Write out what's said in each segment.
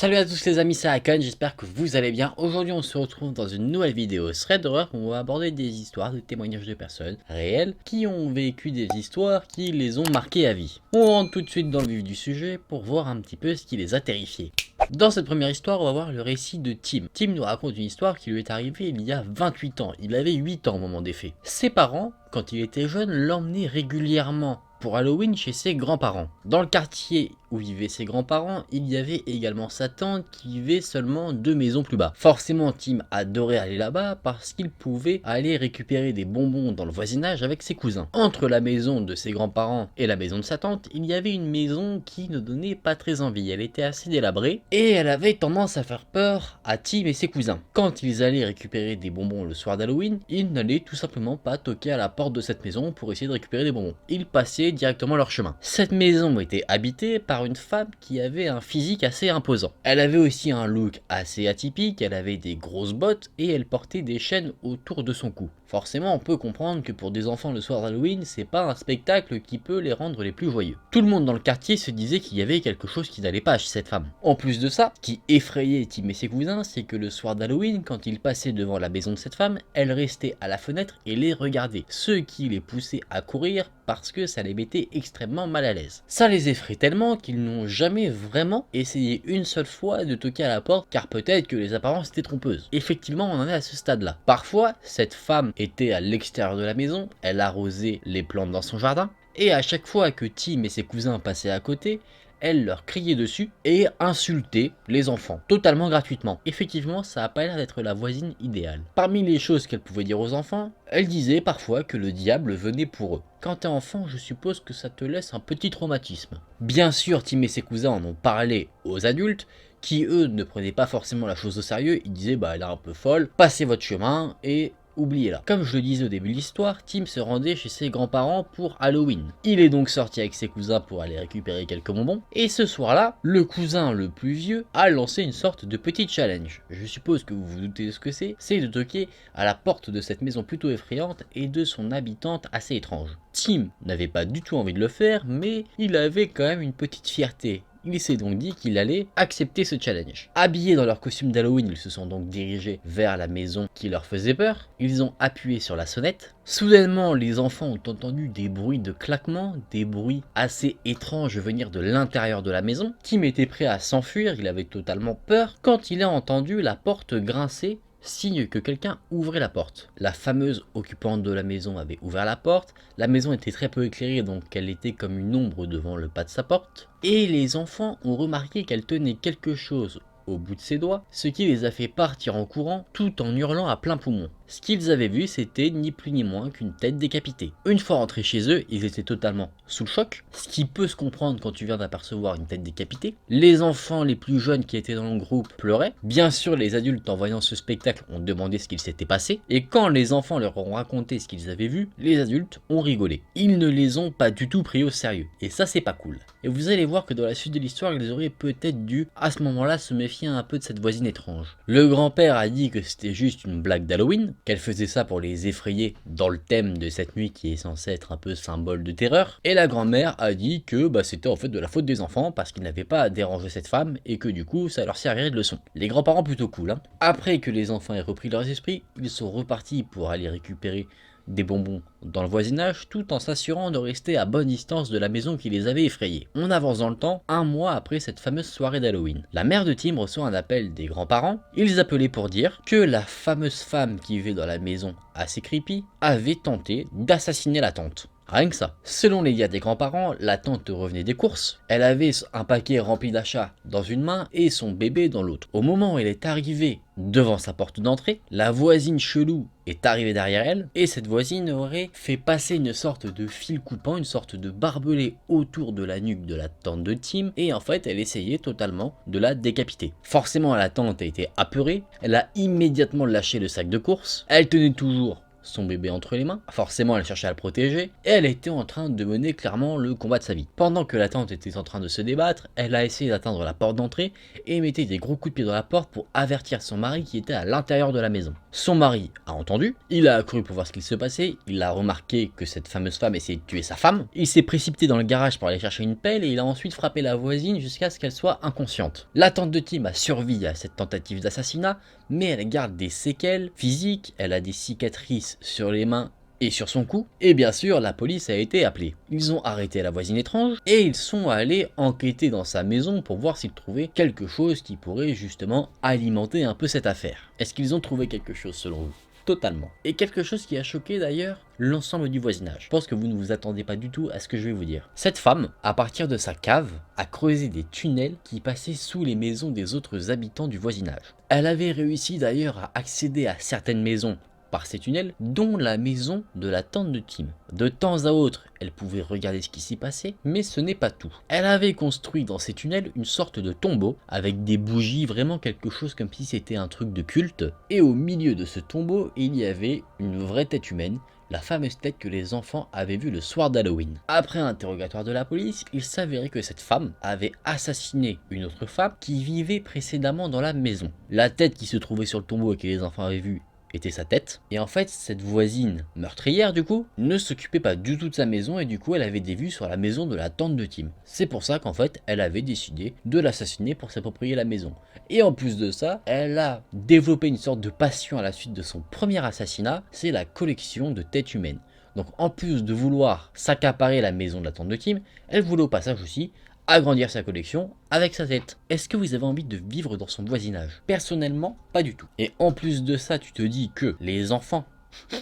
Salut à tous les amis, c'est Akon, j'espère que vous allez bien. Aujourd'hui on se retrouve dans une nouvelle vidéo Thread d'horreur où on va aborder des histoires, des témoignages de personnes réelles qui ont vécu des histoires qui les ont marquées à vie. On rentre tout de suite dans le vif du sujet pour voir un petit peu ce qui les a terrifiés. Dans cette première histoire, on va voir le récit de Tim. Tim nous raconte une histoire qui lui est arrivée il y a 28 ans. Il avait 8 ans au moment des faits. Ses parents, quand il était jeune, l'emmenaient régulièrement pour Halloween chez ses grands-parents. Dans le quartier où vivaient ses grands-parents, il y avait également sa tante qui vivait seulement 2 maisons plus bas. Forcément, Tim adorait aller là-bas parce qu'il pouvait aller récupérer des bonbons dans le voisinage avec ses cousins. Entre la maison de ses grands-parents et la maison de sa tante, il y avait une maison qui ne donnait pas très envie. Elle était assez délabrée et elle avait tendance à faire peur à Tim et ses cousins. Quand ils allaient récupérer des bonbons le soir d'Halloween, ils n'allaient tout simplement pas toquer à la porte de cette maison pour essayer de récupérer des bonbons. Ils passaient directement leur chemin. Cette maison était habitée par une femme qui avait un physique assez imposant. Elle avait aussi un look assez atypique, elle avait des grosses bottes et elle portait des chaînes autour de son cou. Forcément, on peut comprendre que pour des enfants le soir d'Halloween, c'est pas un spectacle qui peut les rendre les plus joyeux. Tout le monde dans le quartier se disait qu'il y avait quelque chose qui n'allait pas chez cette femme. En plus de ça, ce qui effrayait Tim et ses cousins, c'est que le soir d'Halloween, quand ils passaient devant la maison de cette femme, elle restait à la fenêtre et les regardait, ce qui les poussait à courir parce que ça les mettait extrêmement mal à l'aise. Ça les effraie tellement qu'ils n'ont jamais vraiment essayé une seule fois de toquer à la porte, car peut-être que les apparences étaient trompeuses. Effectivement, on en est à ce stade-là. Parfois, cette femme était à l'extérieur de la maison, elle arrosait les plantes dans son jardin, et à chaque fois que Tim et ses cousins passaient à côté, elle leur criait dessus et insultait les enfants, totalement gratuitement. Effectivement, ça n'a pas l'air d'être la voisine idéale. Parmi les choses qu'elle pouvait dire aux enfants, elle disait parfois que le diable venait pour eux. Quand t'es enfant, je suppose que ça te laisse un petit traumatisme. Bien sûr, Tim et ses cousins en ont parlé aux adultes, qui eux ne prenaient pas forcément la chose au sérieux, ils disaient bah elle est un peu folle, passez votre chemin et oubliez-la. Comme je le disais au début de l'histoire, Tim se rendait chez ses grands-parents pour Halloween. Il est donc sorti avec ses cousins pour aller récupérer quelques bonbons, et ce soir-là, le cousin le plus vieux a lancé une sorte de petit challenge. Je suppose que vous vous doutez de ce que c'est de toquer à la porte de cette maison plutôt effrayante et de son habitante assez étrange. Tim n'avait pas du tout envie de le faire, mais il avait quand même une petite fierté. Il s'est donc dit qu'il allait accepter ce challenge. Habillés dans leur costume d'Halloween, ils se sont donc dirigés vers la maison qui leur faisait peur. Ils ont appuyé sur la sonnette. Soudainement, les enfants ont entendu des bruits de claquements, des bruits assez étranges venir de l'intérieur de la maison. Tim était prêt à s'enfuir, il avait totalement peur, quand il a entendu la porte grincer, signe que quelqu'un ouvrait la porte. La fameuse occupante de la maison avait ouvert la porte, la maison était très peu éclairée donc elle était comme une ombre devant le pas de sa porte, et les enfants ont remarqué qu'elle tenait quelque chose au bout de ses doigts, ce qui les a fait partir en courant tout en hurlant à plein poumon. Ce qu'ils avaient vu, c'était ni plus ni moins qu'une tête décapitée. Une fois rentrés chez eux, ils étaient totalement sous le choc, ce qui peut se comprendre quand tu viens d'apercevoir une tête décapitée. Les enfants les plus jeunes qui étaient dans le groupe pleuraient. Bien sûr, les adultes en voyant ce spectacle ont demandé ce qu'il s'était passé, et quand les enfants leur ont raconté ce qu'ils avaient vu, les adultes ont rigolé. Ils ne les ont pas du tout pris au sérieux, et ça c'est pas cool. Et vous allez voir que dans la suite de l'histoire, ils auraient peut-être dû, à ce moment-là, se méfier un peu de cette voisine étrange. Le grand-père a dit que c'était juste une blague d'Halloween, qu'elle faisait ça pour les effrayer dans le thème de cette nuit qui est censé être un peu symbole de terreur. Et la grand-mère a dit que c'était en fait de la faute des enfants parce qu'ils n'avaient pas à déranger cette femme et que du coup ça leur servirait de leçon. Les grands-parents plutôt cool, hein. Après que les enfants aient repris leurs esprits, ils sont repartis pour aller récupérer des bonbons dans le voisinage tout en s'assurant de rester à bonne distance de la maison qui les avait effrayés. On avance dans le temps, un mois après cette fameuse soirée d'Halloween. La mère de Tim reçoit un appel des grands-parents. Ils appelaient pour dire que la fameuse femme qui vivait dans la maison assez creepy avait tenté d'assassiner la tante. Rien que ça. Selon les dires des grands-parents, la tante revenait des courses, elle avait un paquet rempli d'achats dans une main et son bébé dans l'autre. Au moment où elle est arrivée devant sa porte d'entrée, la voisine chelou est arrivée derrière elle et cette voisine aurait fait passer une sorte de fil coupant, une sorte de barbelé autour de la nuque de la tante de Tim et en fait elle essayait totalement de la décapiter. Forcément la tante a été apeurée, elle a immédiatement lâché le sac de course, elle tenait toujours son bébé entre les mains. Forcément, elle cherchait à le protéger et elle était en train de mener clairement le combat de sa vie. Pendant que la tante était en train de se débattre, elle a essayé d'atteindre la porte d'entrée et mettait des gros coups de pied dans la porte pour avertir son mari qui était à l'intérieur de la maison. Son mari a entendu, il a accouru pour voir ce qu'il se passait, il a remarqué que cette fameuse femme essayait de tuer sa femme, il s'est précipité dans le garage pour aller chercher une pelle et il a ensuite frappé la voisine jusqu'à ce qu'elle soit inconsciente. La tante de Tim a survécu à cette tentative d'assassinat, mais elle garde des séquelles physiques, elle a des cicatrices sur les mains et sur son cou, et bien sûr la police a été appelée. Ils ont arrêté la voisine étrange et ils sont allés enquêter dans sa maison pour voir s'ils trouvaient quelque chose qui pourrait justement alimenter un peu cette affaire. Est-ce qu'ils ont trouvé quelque chose selon vous? Totalement. Et quelque chose qui a choqué d'ailleurs l'ensemble du voisinage. Je pense que vous ne vous attendez pas du tout à ce que je vais vous dire. Cette femme, à partir de sa cave, a creusé des tunnels qui passaient sous les maisons des autres habitants du voisinage. Elle avait réussi d'ailleurs à accéder à certaines maisons par ces tunnels, dont la maison de la tante de Tim. De temps à autre, elle pouvait regarder ce qui s'y passait, mais ce n'est pas tout. Elle avait construit dans ces tunnels une sorte de tombeau, avec des bougies, vraiment quelque chose comme si c'était un truc de culte, et au milieu de ce tombeau, il y avait une vraie tête humaine, la fameuse tête que les enfants avaient vue le soir d'Halloween. Après un interrogatoire de la police, il s'avérait que cette femme avait assassiné une autre femme qui vivait précédemment dans la maison. La tête qui se trouvait sur le tombeau et que les enfants avaient vue était sa tête. Et en fait, cette voisine meurtrière, du coup, ne s'occupait pas du tout de sa maison et du coup, elle avait des vues sur la maison de la tante de Tim. C'est pour ça qu'en fait, elle avait décidé de l'assassiner pour s'approprier la maison. Et en plus de ça, elle a développé une sorte de passion à la suite de son premier assassinat, c'est la collection de têtes humaines. Donc en plus de vouloir s'accaparer la maison de la tante de Tim, elle voulait au passage aussi agrandir sa collection avec sa tête. Est-ce que vous avez envie de vivre dans son voisinage? Personnellement, pas du tout. Et en plus de ça, tu te dis que les enfants,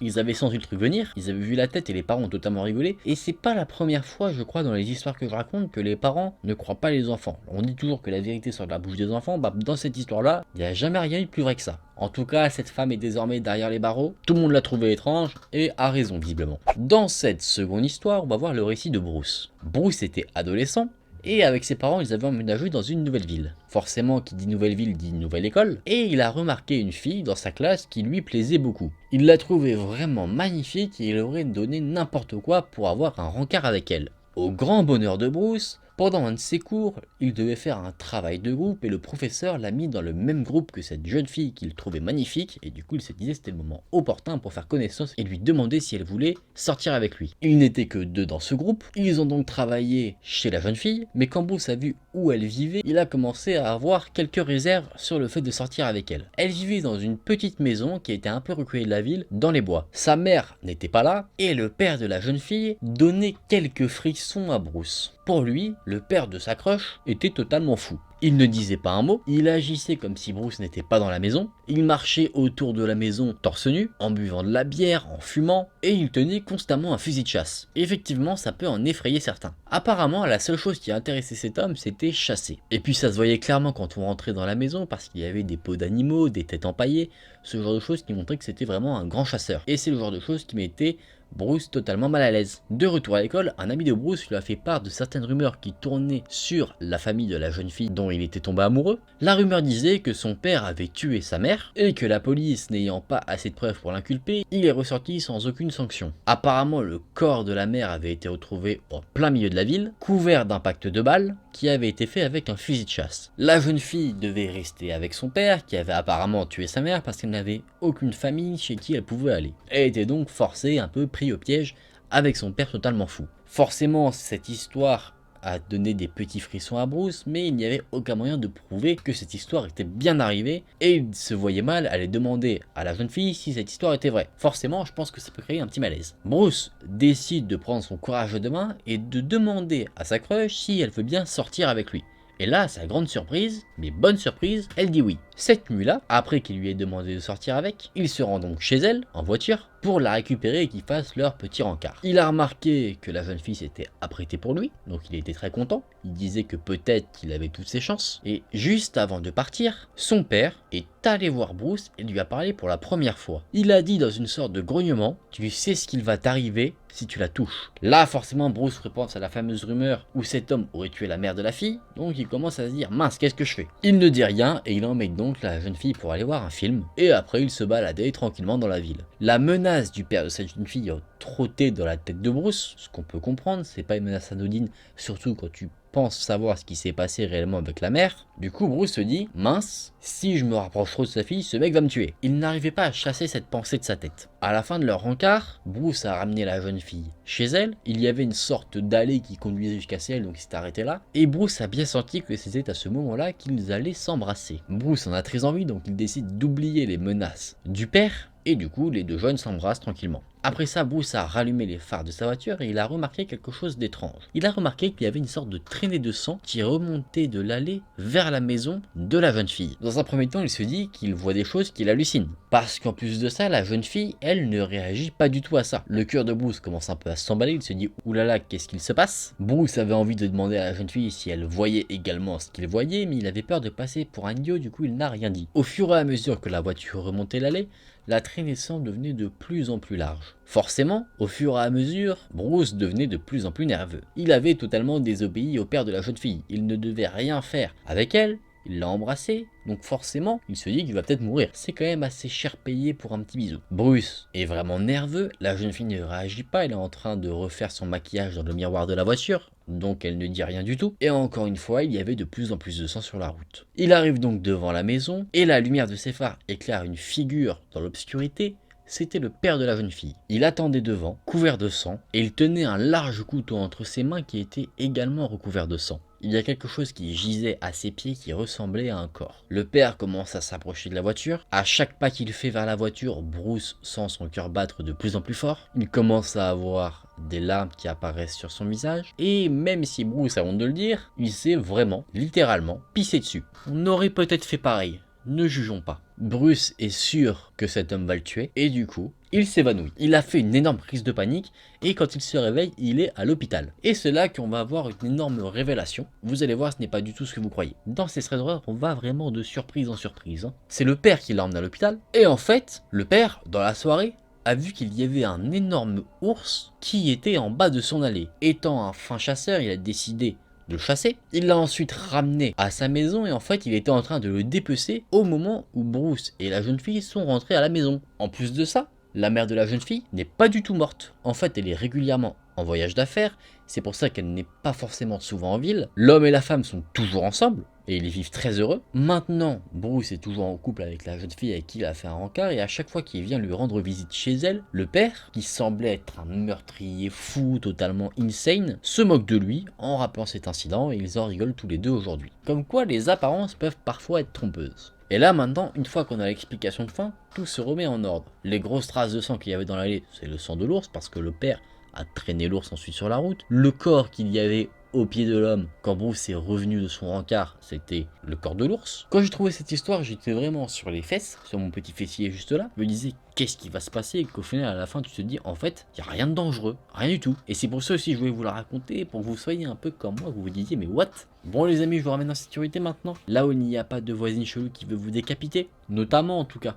ils avaient senti le truc venir, ils avaient vu la tête et les parents ont totalement rigolé. Et c'est pas la première fois, je crois, dans les histoires que je raconte, que les parents ne croient pas les enfants. On dit toujours que la vérité sort de la bouche des enfants, bah dans cette histoire-là, il n'y a jamais rien eu de plus vrai que ça. En tout cas, cette femme est désormais derrière les barreaux, tout le monde l'a trouvée étrange, et a raison visiblement. Dans cette seconde histoire, on va voir le récit de Bruce. Bruce était adolescent, et avec ses parents, ils avaient emménagé dans une nouvelle ville. Forcément, qui dit nouvelle ville dit nouvelle école, et il a remarqué une fille dans sa classe qui lui plaisait beaucoup. Il l'a trouvée vraiment magnifique et il aurait donné n'importe quoi pour avoir un rencard avec elle. Au grand bonheur de Bruce, pendant un de ses cours, il devait faire un travail de groupe et le professeur l'a mis dans le même groupe que cette jeune fille qu'il trouvait magnifique et du coup il se disait c'était le moment opportun pour faire connaissance et lui demander si elle voulait sortir avec lui. Il n'était que deux dans ce groupe, ils ont donc travaillé chez la jeune fille, mais quand Bruce a vu où elle vivait, il a commencé à avoir quelques réserves sur le fait de sortir avec elle. Elle vivait dans une petite maison qui était un peu reculée de la ville, dans les bois. Sa mère n'était pas là et le père de la jeune fille donnait quelques frissons à Bruce. Pour lui, le père de sa crush était totalement fou. Il ne disait pas un mot, il agissait comme si Bruce n'était pas dans la maison, il marchait autour de la maison torse nu, en buvant de la bière, en fumant, et il tenait constamment un fusil de chasse. Effectivement, ça peut en effrayer certains. Apparemment, la seule chose qui intéressait cet homme, c'était chasser. Et puis ça se voyait clairement quand on rentrait dans la maison, parce qu'il y avait des peaux d'animaux, des têtes empaillées, ce genre de choses qui montraient que c'était vraiment un grand chasseur. Et c'est le genre de choses qui mettait Bruce totalement mal à l'aise. De retour à l'école, un ami de Bruce lui a fait part de certaines rumeurs qui tournaient sur la famille de la jeune fille dont il était tombé amoureux. La rumeur disait que son père avait tué sa mère et que la police n'ayant pas assez de preuves pour l'inculper, il est ressorti sans aucune sanction. Apparemment, le corps de la mère avait été retrouvé en plein milieu de la ville, couvert d'impacts de balles qui avait été fait avec un fusil de chasse. La jeune fille devait rester avec son père qui avait apparemment tué sa mère parce qu'elle n'avait aucune famille chez qui elle pouvait aller. Elle était donc forcée, un peu pris au piège avec son père totalement fou. Forcément, cette histoire a donné des petits frissons à Bruce, mais il n'y avait aucun moyen de prouver que cette histoire était bien arrivée et il se voyait mal aller demander à la jeune fille si cette histoire était vraie. Forcément, je pense que ça peut créer un petit malaise. Bruce décide de prendre son courage de main et de demander à sa crush si elle veut bien sortir avec lui. Et là, à sa grande surprise, mais bonne surprise, elle dit oui. Cette nuit-là, après qu'il lui ait demandé de sortir avec, il se rend donc chez elle, en voiture, pour la récupérer et qu'ils fassent leur petit rencard. Il a remarqué que la jeune fille s'était apprêtée pour lui, donc il était très content. Il disait que peut-être qu'il avait toutes ses chances. Et juste avant de partir, son père est allé voir Bruce et lui a parlé pour la première fois. Il a dit dans une sorte de grognement, tu sais ce qu'il va t'arriver si tu la touches. Là, forcément, Bruce repense à la fameuse rumeur où cet homme aurait tué la mère de la fille, donc il commence à se dire, mince, qu'est-ce que je fais? Il ne dit rien et il emmène donc la jeune fille pour aller voir un film, et après il se baladait tranquillement dans la ville. La menace menaces du père de cette jeune fille ont trotté dans la tête de Bruce, ce qu'on peut comprendre, c'est pas une menace anodine, surtout quand tu penses savoir ce qui s'est passé réellement avec la mère. Du coup, Bruce se dit, mince, si je me rapproche trop de sa fille, ce mec va me tuer. Il n'arrivait pas à chasser cette pensée de sa tête. À la fin de leur rencard, Bruce a ramené la jeune fille chez elle. Il y avait une sorte d'allée qui conduisait jusqu'à chez elle, donc il s'est arrêté là. Et Bruce a bien senti que c'était à ce moment-là qu'ils allaient s'embrasser. Bruce en a très envie, donc il décide d'oublier les menaces du père. Et du coup, les deux jeunes s'embrassent tranquillement. Après ça, Bruce a rallumé les phares de sa voiture et il a remarqué quelque chose d'étrange. Il a remarqué qu'il y avait une sorte de traînée de sang qui remontait de l'allée vers la maison de la jeune fille. Dans un premier temps, il se dit qu'il voit des choses qui l'hallucinent. Parce qu'en plus de ça, la jeune fille, elle, ne réagit pas du tout à ça. Le cœur de Bruce commence un peu à s'emballer, il se dit « Oulala, qu'est-ce qu'il se passe ?» Bruce avait envie de demander à la jeune fille si elle voyait également ce qu'il voyait, mais il avait peur de passer pour un idiot, du coup il n'a rien dit. Au fur et à mesure que la voiture remontait l'allée, la traînée de sang devenait de plus en plus large. Forcément, au fur et à mesure, Bruce devenait de plus en plus nerveux. Il avait totalement désobéi au père de la jeune fille. Il ne devait rien faire avec elle. Il l'a embrassée, donc forcément, il se dit qu'il va peut-être mourir. C'est quand même assez cher payé pour un petit bisou. Bruce est vraiment nerveux, la jeune fille ne réagit pas, elle est en train de refaire son maquillage dans le miroir de la voiture, donc elle ne dit rien du tout. Et encore une fois, il y avait de plus en plus de sang sur la route. Il arrive donc devant la maison, et la lumière de ses phares éclaire une figure dans l'obscurité. C'était le père de la jeune fille. Il attendait devant, couvert de sang, et il tenait un large couteau entre ses mains qui était également recouvert de sang. Il y a quelque chose qui gisait à ses pieds qui ressemblait à un corps. Le père commence à s'approcher de la voiture. À chaque pas qu'il fait vers la voiture, Bruce sent son cœur battre de plus en plus fort. Il commence à avoir des larmes qui apparaissent sur son visage. Et même si Bruce a honte de le dire, il s'est vraiment, littéralement, pissé dessus. On aurait peut-être fait pareil. Ne jugeons pas. Bruce est sûr que cet homme va le tuer et du coup, il s'évanouit. Il a fait une énorme crise de panique et quand il se réveille, il est à l'hôpital. Et c'est là qu'on va avoir une énorme révélation. Vous allez voir, ce n'est pas du tout ce que vous croyez. Dans ces threads d'horreur, on va vraiment de surprise en surprise. C'est le père qui l'emmène à l'hôpital et en fait, le père, dans la soirée, a vu qu'il y avait un énorme ours qui était en bas de son allée. Étant un fin chasseur, il a décidé de le chasser. Il l'a ensuite ramené à sa maison et en fait il était en train de le dépecer au moment où Bruce et la jeune fille sont rentrés à la maison. En plus de ça, la mère de la jeune fille n'est pas du tout morte. En fait, elle est régulièrement en voyage d'affaires, c'est pour ça qu'elle n'est pas forcément souvent en ville. L'homme et la femme sont toujours ensemble, et ils vivent très heureux. Maintenant, Bruce est toujours en couple avec la jeune fille avec qui il a fait un rencard, et à chaque fois qu'il vient lui rendre visite chez elle, le père, qui semblait être un meurtrier fou, totalement insane, se moque de lui en rappelant cet incident, et ils en rigolent tous les deux aujourd'hui. Comme quoi les apparences peuvent parfois être trompeuses. Et là maintenant, une fois qu'on a l'explication de fin, tout se remet en ordre. Les grosses traces de sang qu'il y avait dans l'allée, c'est le sang de l'ours, parce que le père a traîné l'ours ensuite sur la route. Le corps qu'il y avait au pied de l'homme, quand Bruce est revenu de son rencard, c'était le corps de l'ours. Quand j'ai trouvé cette histoire, j'étais vraiment sur les fesses, sur mon petit fessier juste là. Je me disais, qu'est-ce qui va se passer? Et qu'au final, à la fin, tu te dis, en fait, il n'y a rien de dangereux, rien du tout. Et c'est pour ça aussi que je voulais vous la raconter, pour que vous soyez un peu comme moi, que vous vous disiez, mais what? Bon les amis, je vous ramène en sécurité maintenant. Là où il n'y a pas de voisine chelou qui veut vous décapiter, notamment en tout cas.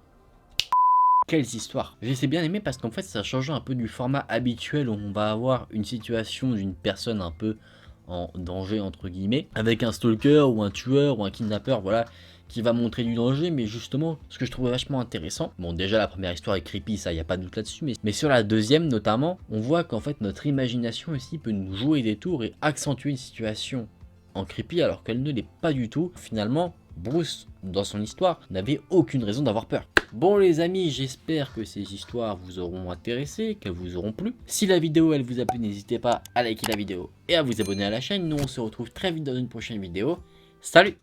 Quelles histoires! J'ai bien aimé parce qu'en fait ça change un peu du format habituel où on va avoir une situation d'une personne un peu en danger entre guillemets, avec un stalker ou un tueur ou un kidnappeur, voilà, qui va montrer du danger, mais justement, ce que je trouvais vachement intéressant, bon déjà la première histoire est creepy, ça y a pas de doute là-dessus, mais sur la deuxième notamment, on voit qu'en fait notre imagination ici peut nous jouer des tours et accentuer une situation en creepy alors qu'elle ne l'est pas du tout. Finalement, Bruce, dans son histoire, n'avait aucune raison d'avoir peur. Bon les amis, j'espère que ces histoires vous auront intéressé, qu'elles vous auront plu. Si la vidéo elle vous a plu, n'hésitez pas à liker la vidéo et à vous abonner à la chaîne. Nous on se retrouve très vite dans une prochaine vidéo. Salut!